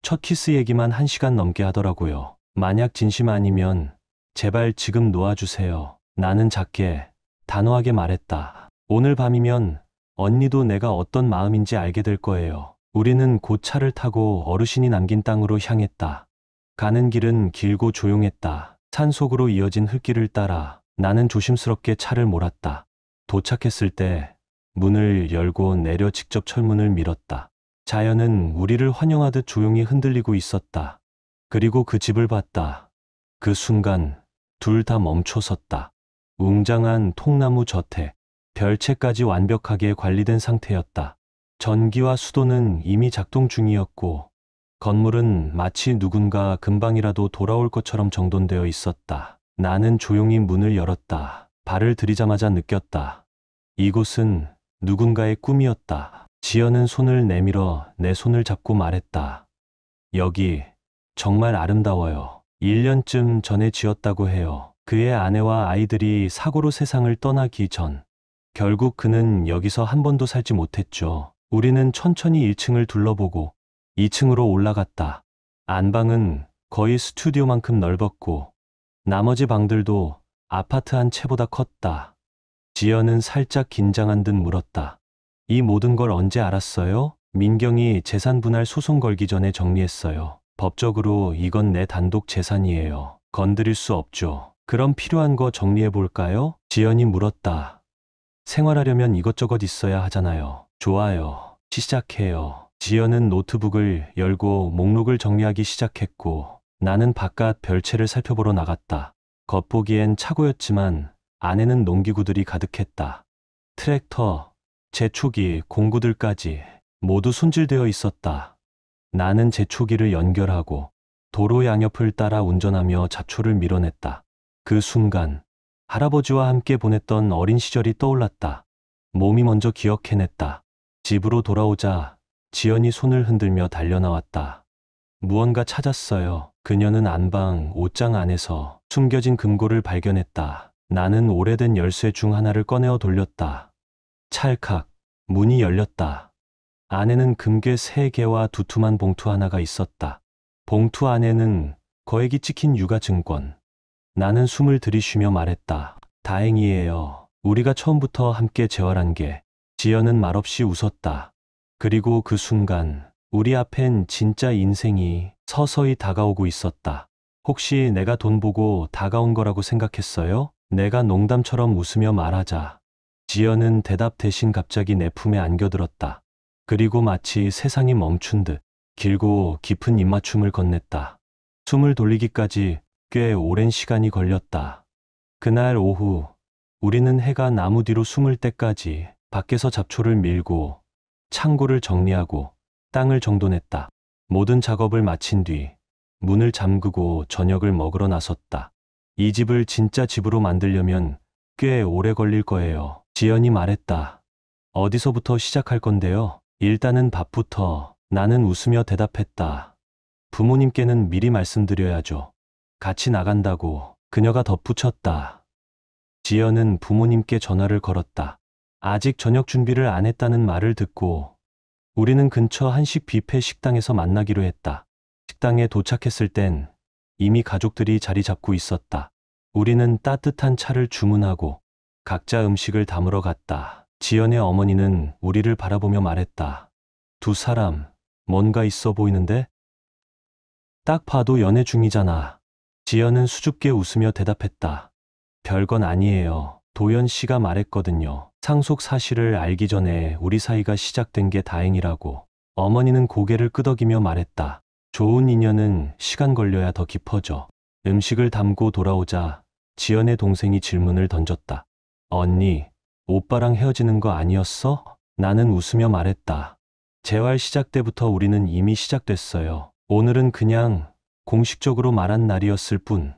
첫 키스 얘기만 1시간 넘게 하더라고요. 만약 진심 아니면 제발 지금 놓아주세요. 나는 작게 단호하게 말했다. 오늘 밤이면 언니도 내가 어떤 마음인지 알게 될 거예요. 우리는 곧 차를 타고 어르신이 남긴 땅으로 향했다. 가는 길은 길고 조용했다. 산속으로 이어진 흙길을 따라 나는 조심스럽게 차를 몰았다. 도착했을 때 문을 열고 내려 직접 철문을 밀었다. 자연은 우리를 환영하듯 조용히 흔들리고 있었다. 그리고 그 집을 봤다. 그 순간 둘 다 멈춰 섰다. 웅장한 통나무 저택, 별채까지 완벽하게 관리된 상태였다. 전기와 수도는 이미 작동 중이었고 건물은 마치 누군가 금방이라도 돌아올 것처럼 정돈되어 있었다. 나는 조용히 문을 열었다. 발을 들이자마자 느꼈다. 이곳은 누군가의 꿈이었다. 지연은 손을 내밀어 내 손을 잡고 말했다. 여기 정말 아름다워요. 1년쯤 전에 지었다고 해요. 그의 아내와 아이들이 사고로 세상을 떠나기 전. 결국 그는 여기서 한 번도 살지 못했죠. 우리는 천천히 1층을 둘러보고 2층으로 올라갔다. 안방은 거의 스튜디오만큼 넓었고 나머지 방들도 아파트 한 채보다 컸다. 지연은 살짝 긴장한 듯 물었다. 이 모든 걸 언제 알았어요? 민경이 재산 분할 소송 걸기 전에 정리했어요. 법적으로 이건 내 단독 재산이에요. 건드릴 수 없죠. 그럼 필요한 거 정리해 볼까요? 지연이 물었다. 생활하려면 이것저것 있어야 하잖아요. 좋아요. 시작해요. 지연은 노트북을 열고 목록을 정리하기 시작했고 나는 바깥 별채를 살펴보러 나갔다. 겉보기엔 차고였지만 안에는 농기구들이 가득했다. 트랙터, 제초기, 공구들까지 모두 손질되어 있었다. 나는 제초기를 연결하고 도로 양옆을 따라 운전하며 잡초를 밀어냈다. 그 순간 할아버지와 함께 보냈던 어린 시절이 떠올랐다. 몸이 먼저 기억해냈다. 집으로 돌아오자 지연이 손을 흔들며 달려나왔다. 무언가 찾았어요. 그녀는 안방 옷장 안에서 숨겨진 금고를 발견했다. 나는 오래된 열쇠 중 하나를 꺼내어 돌렸다. 찰칵, 문이 열렸다. 안에는 금괴 3개와 두툼한 봉투 하나가 있었다. 봉투 안에는 거액이 찍힌 유가증권. 나는 숨을 들이쉬며 말했다. 다행이에요. 우리가 처음부터 함께 재활한 게. 지연은 말없이 웃었다. 그리고 그 순간 우리 앞엔 진짜 인생이 서서히 다가오고 있었다. 혹시 내가 돈 보고 다가온 거라고 생각했어요? 내가 농담처럼 웃으며 말하자 지연은 대답 대신 갑자기 내 품에 안겨들었다. 그리고 마치 세상이 멈춘 듯 길고 깊은 입맞춤을 건넸다. 숨을 돌리기까지 꽤 오랜 시간이 걸렸다. 그날 오후 우리는 해가 나무 뒤로 숨을 때까지 밖에서 잡초를 밀고 창고를 정리하고 땅을 정돈했다. 모든 작업을 마친 뒤 문을 잠그고 저녁을 먹으러 나섰다. 이 집을 진짜 집으로 만들려면 꽤 오래 걸릴 거예요. 지연이 말했다. 어디서부터 시작할 건데요? 일단은 밥부터. 나는 웃으며 대답했다. 부모님께는 미리 말씀드려야죠. 같이 나간다고. 그녀가 덧붙였다. 지연은 부모님께 전화를 걸었다. 아직 저녁 준비를 안 했다는 말을 듣고 우리는 근처 한식 뷔페 식당에서 만나기로 했다. 식당에 도착했을 땐 이미 가족들이 자리 잡고 있었다. 우리는 따뜻한 차를 주문하고 각자 음식을 담으러 갔다. 지연의 어머니는 우리를 바라보며 말했다. 두 사람, 뭔가 있어 보이는데? 딱 봐도 연애 중이잖아. 지연은 수줍게 웃으며 대답했다. 별건 아니에요. 도연 씨가 말했거든요. 상속 사실을 알기 전에 우리 사이가 시작된 게 다행이라고. 어머니는 고개를 끄덕이며 말했다. 좋은 인연은 시간 걸려야 더 깊어져. 음식을 담고 돌아오자 지연의 동생이 질문을 던졌다. 언니, 오빠랑 헤어지는 거 아니었어? 나는 웃으며 말했다. 재활 시작 때부터 우리는 이미 시작됐어요. 오늘은 그냥 공식적으로 말한 날이었을 뿐.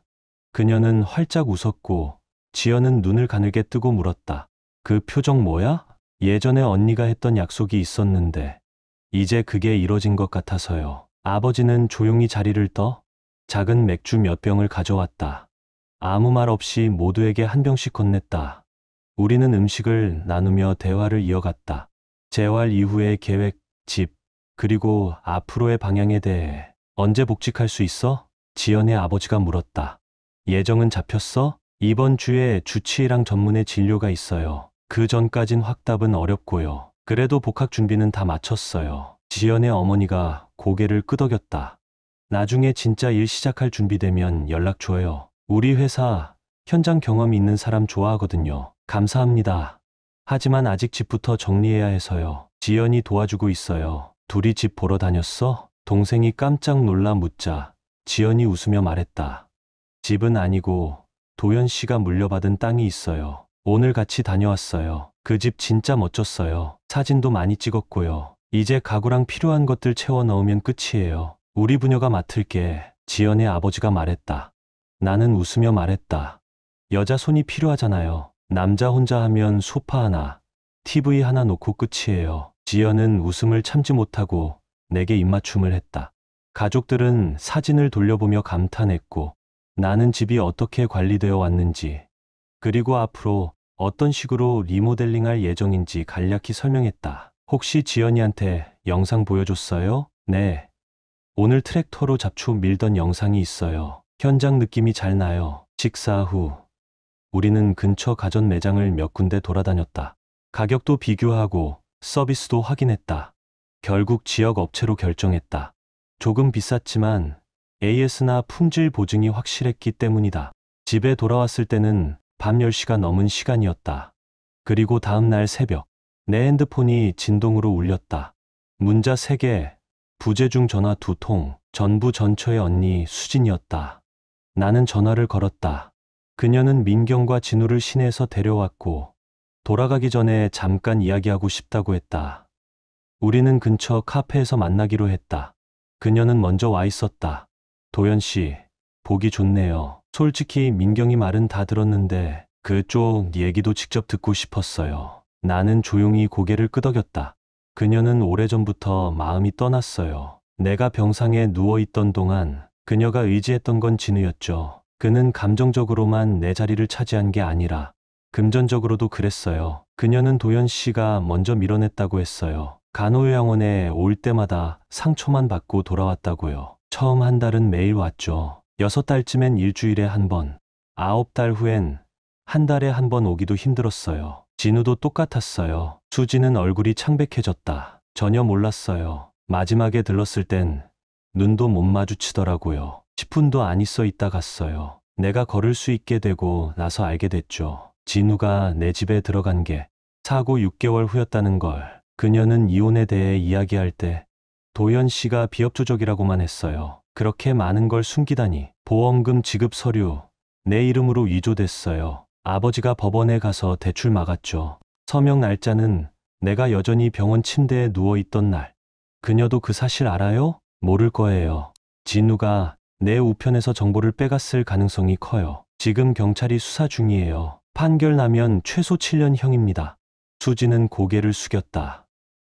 그녀는 활짝 웃었고 지연은 눈을 가늘게 뜨고 물었다. 그 표정 뭐야? 예전에 언니가 했던 약속이 있었는데 이제 그게 이뤄진 것 같아서요. 아버지는 조용히 자리를 떠 작은 맥주 몇 병을 가져왔다. 아무 말 없이 모두에게 한 병씩 건넸다. 우리는 음식을 나누며 대화를 이어갔다. 재활 이후의 계획, 집, 그리고 앞으로의 방향에 대해. 언제 복직할 수 있어? 지연의 아버지가 물었다. 예정은 잡혔어? 이번 주에 주치의랑 전문의 진료가 있어요. 그 전까진 확답은 어렵고요. 그래도 복학 준비는 다 마쳤어요. 지연의 어머니가 고개를 끄덕였다. 나중에 진짜 일 시작할 준비되면 연락 줘요. 우리 회사 현장 경험 있는 사람 좋아하거든요. 감사합니다. 하지만 아직 집부터 정리해야 해서요. 지연이 도와주고 있어요. 둘이 집 보러 다녔어? 동생이 깜짝 놀라 묻자 지연이 웃으며 말했다. 집은 아니고 도연 씨가 물려받은 땅이 있어요. 오늘 같이 다녀왔어요. 그 집 진짜 멋졌어요. 사진도 많이 찍었고요. 이제 가구랑 필요한 것들 채워 넣으면 끝이에요. 우리 부녀가 맡을게. 지연의 아버지가 말했다. 나는 웃으며 말했다. 여자 손이 필요하잖아요. 남자 혼자 하면 소파 하나, TV 하나 놓고 끝이에요. 지연은 웃음을 참지 못하고 내게 입맞춤을 했다. 가족들은 사진을 돌려보며 감탄했고 나는 집이 어떻게 관리되어 왔는지 그리고 앞으로 어떤 식으로 리모델링할 예정인지 간략히 설명했다. 혹시 지연이한테 영상 보여줬어요? 네. 오늘 트랙터로 잡초 밀던 영상이 있어요. 현장 느낌이 잘 나요. 식사 후 우리는 근처 가전 매장을 몇 군데 돌아다녔다. 가격도 비교하고 서비스도 확인했다. 결국 지역 업체로 결정했다. 조금 비쌌지만 AS나 품질 보증이 확실했기 때문이다. 집에 돌아왔을 때는 밤 10시가 넘은 시간이었다. 그리고 다음 날 새벽 내 핸드폰이 진동으로 울렸다. 문자 3개, 부재중 전화 2통, 전부 전처의 언니 수진이었다. 나는 전화를 걸었다. 그녀는 민경과 진우를 시내에서 데려왔고 돌아가기 전에 잠깐 이야기하고 싶다고 했다. 우리는 근처 카페에서 만나기로 했다. 그녀는 먼저 와 있었다. 도연 씨, 보기 좋네요. 솔직히 민경이 말은 다 들었는데 그쪽 얘기도 직접 듣고 싶었어요. 나는 조용히 고개를 끄덕였다. 그녀는 오래전부터 마음이 떠났어요. 내가 병상에 누워있던 동안 그녀가 의지했던 건 진우였죠. 그는 감정적으로만 내 자리를 차지한 게 아니라 금전적으로도 그랬어요. 그녀는 도연 씨가 먼저 밀어냈다고 했어요. 간호요양원에 올 때마다 상처만 받고 돌아왔다고요. 처음 한 달은 매일 왔죠. 6달쯤엔 일주일에 한 번, 9달 후엔 한 달에 한 번 오기도 힘들었어요. 진우도 똑같았어요. 수지는 얼굴이 창백해졌다. 전혀 몰랐어요. 마지막에 들렀을 땐 눈도 못 마주치더라고요. 10분도 안 있어 있다 갔어요. 내가 걸을 수 있게 되고 나서 알게 됐죠. 진우가 내 집에 들어간 게 사고 6개월 후였다는 걸. 그녀는 이혼에 대해 이야기할 때 도연 씨가 비협조적이라고만 했어요. 그렇게 많은 걸 숨기다니. 보험금 지급 서류 내 이름으로 위조됐어요. 아버지가 법원에 가서 대출 막았죠. 서명 날짜는 내가 여전히 병원 침대에 누워있던 날. 그녀도 그 사실 알아요? 모를 거예요. 진우가 내 우편에서 정보를 빼갔을 가능성이 커요. 지금 경찰이 수사 중이에요. 판결 나면 최소 7년형입니다. 수지는 고개를 숙였다.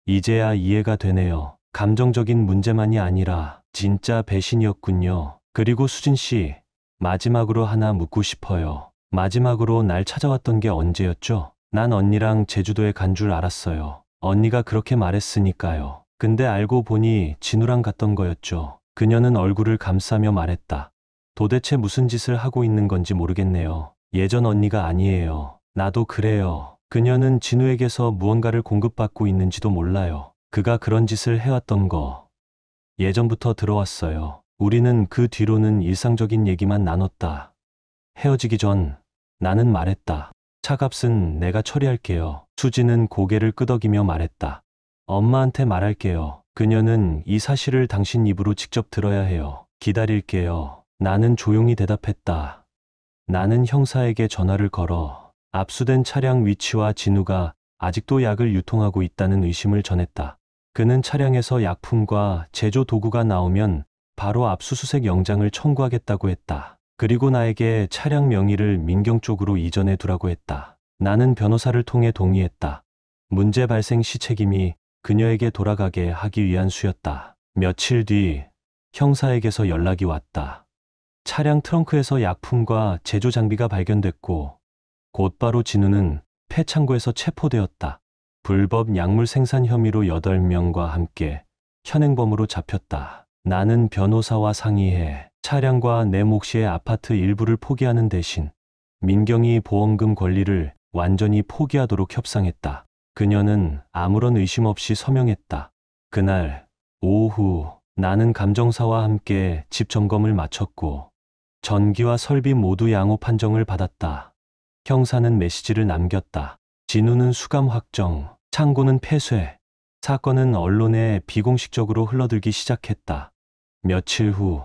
이제야 이해가 되네요. 감정적인 문제만이 아니라 진짜 배신이었군요. 그리고 수진 씨, 마지막으로 하나 묻고 싶어요. 마지막으로 날 찾아왔던 게 언제였죠? 난 언니랑 제주도에 간 줄 알았어요. 언니가 그렇게 말했으니까요. 근데 알고 보니 진우랑 갔던 거였죠. 그녀는 얼굴을 감싸며 말했다. 도대체 무슨 짓을 하고 있는 건지 모르겠네요. 예전 언니가 아니에요. 나도 그래요. 그녀는 진우에게서 무언가를 공급받고 있는지도 몰라요. 그가 그런 짓을 해왔던 거 예전부터 들어왔어요. 우리는 그 뒤로는 일상적인 얘기만 나눴다. 헤어지기 전 나는 말했다. 차값은 내가 처리할게요. 수지는 고개를 끄덕이며 말했다. 엄마한테 말할게요. 그녀는 이 사실을 당신 입으로 직접 들어야 해요. 기다릴게요. 나는 조용히 대답했다. 나는 형사에게 전화를 걸어 압수된 차량 위치와 진우가 아직도 약을 유통하고 있다는 의심을 전했다. 그는 차량에서 약품과 제조 도구가 나오면 바로 압수수색 영장을 청구하겠다고 했다. 그리고 나에게 차량 명의를 민경 쪽으로 이전해 두라고 했다. 나는 변호사를 통해 동의했다. 문제 발생 시 책임이 그녀에게 돌아가게 하기 위한 수였다. 며칠 뒤 형사에게서 연락이 왔다. 차량 트렁크에서 약품과 제조 장비가 발견됐고 곧바로 진우는 폐창고에서 체포되었다. 불법 약물 생산 혐의로 8명과 함께 현행범으로 잡혔다. 나는 변호사와 상의해 차량과 내 몫의 아파트 일부를 포기하는 대신 민경이 보험금 권리를 완전히 포기하도록 협상했다. 그녀는 아무런 의심 없이 서명했다. 그날 오후 나는 감정사와 함께 집 점검을 마쳤고 전기와 설비 모두 양호 판정을 받았다. 형사는 메시지를 남겼다. 진우는 수감 확정, 창고는 폐쇄. 사건은 언론에 비공식적으로 흘러들기 시작했다. 며칠 후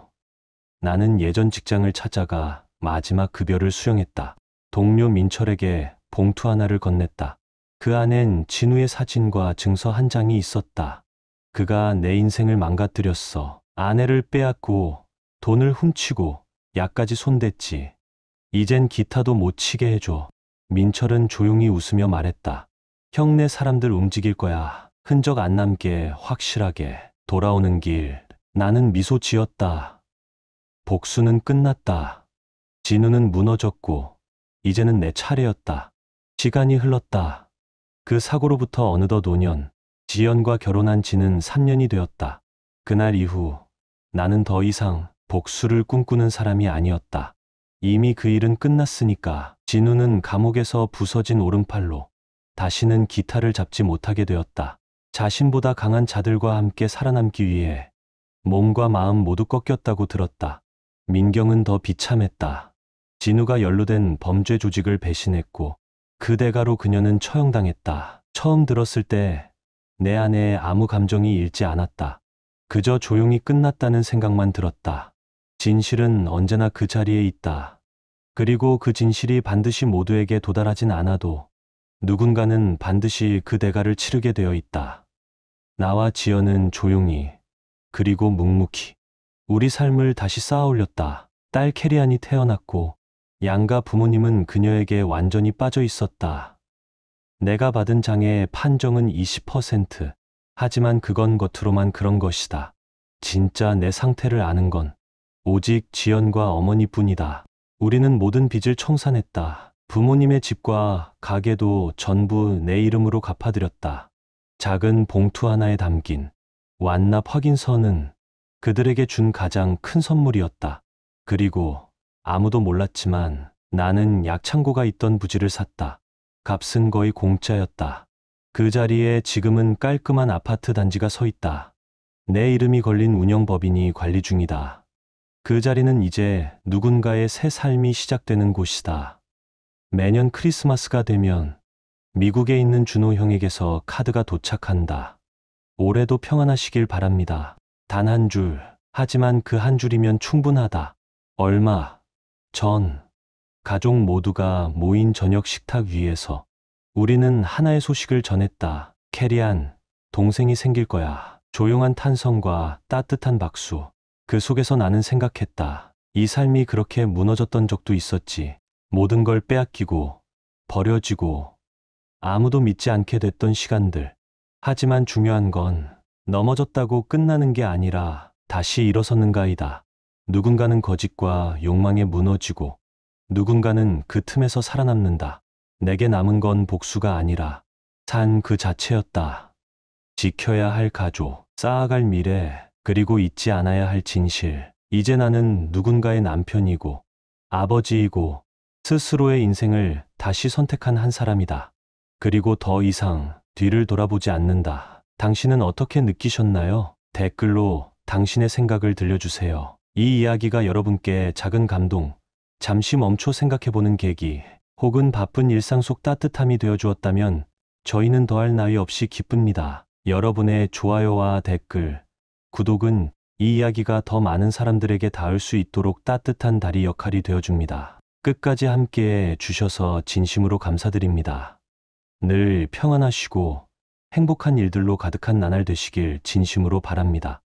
나는 예전 직장을 찾아가 마지막 급여를 수령했다. 동료 민철에게 봉투 하나를 건넸다. 그 안엔 진우의 사진과 증서 한 장이 있었다. 그가 내 인생을 망가뜨렸어. 아내를 빼앗고 돈을 훔치고 약까지 손댔지. 이젠 기타도 못 치게 해줘. 민철은 조용히 웃으며 말했다. 형네 사람들 움직일 거야. 흔적 안 남게 확실하게. 돌아오는 길 나는 미소 지었다. 복수는 끝났다. 진우는 무너졌고 이제는 내 차례였다. 시간이 흘렀다. 그 사고로부터 어느덧 5년, 지연과 결혼한 지는 3년이 되었다. 그날 이후 나는 더 이상 복수를 꿈꾸는 사람이 아니었다. 이미 그 일은 끝났으니까. 진우는 감옥에서 부서진 오른팔로 다시는 기타를 잡지 못하게 되었다. 자신보다 강한 자들과 함께 살아남기 위해 몸과 마음 모두 꺾였다고 들었다. 민경은 더 비참했다. 진우가 연루된 범죄 조직을 배신했고 그 대가로 그녀는 처형당했다. 처음 들었을 때 내 안에 아무 감정이 일지 않았다. 그저 조용히 끝났다는 생각만 들었다. 진실은 언제나 그 자리에 있다. 그리고 그 진실이 반드시 모두에게 도달하진 않아도 누군가는 반드시 그 대가를 치르게 되어 있다. 나와 지연은 조용히 그리고 묵묵히 우리 삶을 다시 쌓아올렸다. 딸 캐리안이 태어났고 양가 부모님은 그녀에게 완전히 빠져 있었다. 내가 받은 장애의 판정은 20%. 하지만 그건 겉으로만 그런 것이다. 진짜 내 상태를 아는 건 오직 지연과 어머니뿐이다. 우리는 모든 빚을 청산했다. 부모님의 집과 가게도 전부 내 이름으로 갚아드렸다. 작은 봉투 하나에 담긴 완납 확인서는 그들에게 준 가장 큰 선물이었다. 그리고 아무도 몰랐지만 나는 약창고가 있던 부지를 샀다. 값은 거의 공짜였다. 그 자리에 지금은 깔끔한 아파트 단지가 서 있다. 내 이름이 걸린 운영법인이 관리 중이다. 그 자리는 이제 누군가의 새 삶이 시작되는 곳이다. 매년 크리스마스가 되면 미국에 있는 준호 형에게서 카드가 도착한다. 올해도 평안하시길 바랍니다. 단 한 줄. 하지만 그 한 줄이면 충분하다. 얼마 전 가족 모두가 모인 저녁 식탁 위에서 우리는 하나의 소식을 전했다. 캐리안, 동생이 생길 거야. 조용한 탄성과 따뜻한 박수. 그 속에서 나는 생각했다. 이 삶이 그렇게 무너졌던 적도 있었지. 모든 걸 빼앗기고 버려지고 아무도 믿지 않게 됐던 시간들. 하지만 중요한 건 넘어졌다고 끝나는 게 아니라 다시 일어섰는가이다. 누군가는 거짓과 욕망에 무너지고 누군가는 그 틈에서 살아남는다. 내게 남은 건 복수가 아니라 산 그 자체였다. 지켜야 할 가족, 쌓아갈 미래, 그리고 잊지 않아야 할 진실. 이제 나는 누군가의 남편이고 아버지이고 스스로의 인생을 다시 선택한 한 사람이다. 그리고 더 이상 뒤를 돌아보지 않는다. 당신은 어떻게 느끼셨나요? 댓글로 당신의 생각을 들려주세요. 이 이야기가 여러분께 작은 감동, 잠시 멈춰 생각해보는 계기, 혹은 바쁜 일상 속 따뜻함이 되어주었다면 저희는 더할 나위 없이 기쁩니다. 여러분의 좋아요와 댓글, 구독은 이 이야기가 더 많은 사람들에게 닿을 수 있도록 따뜻한 다리 역할이 되어줍니다. 끝까지 함께해 주셔서 진심으로 감사드립니다. 늘 평안하시고 행복한 일들로 가득한 나날 되시길 진심으로 바랍니다.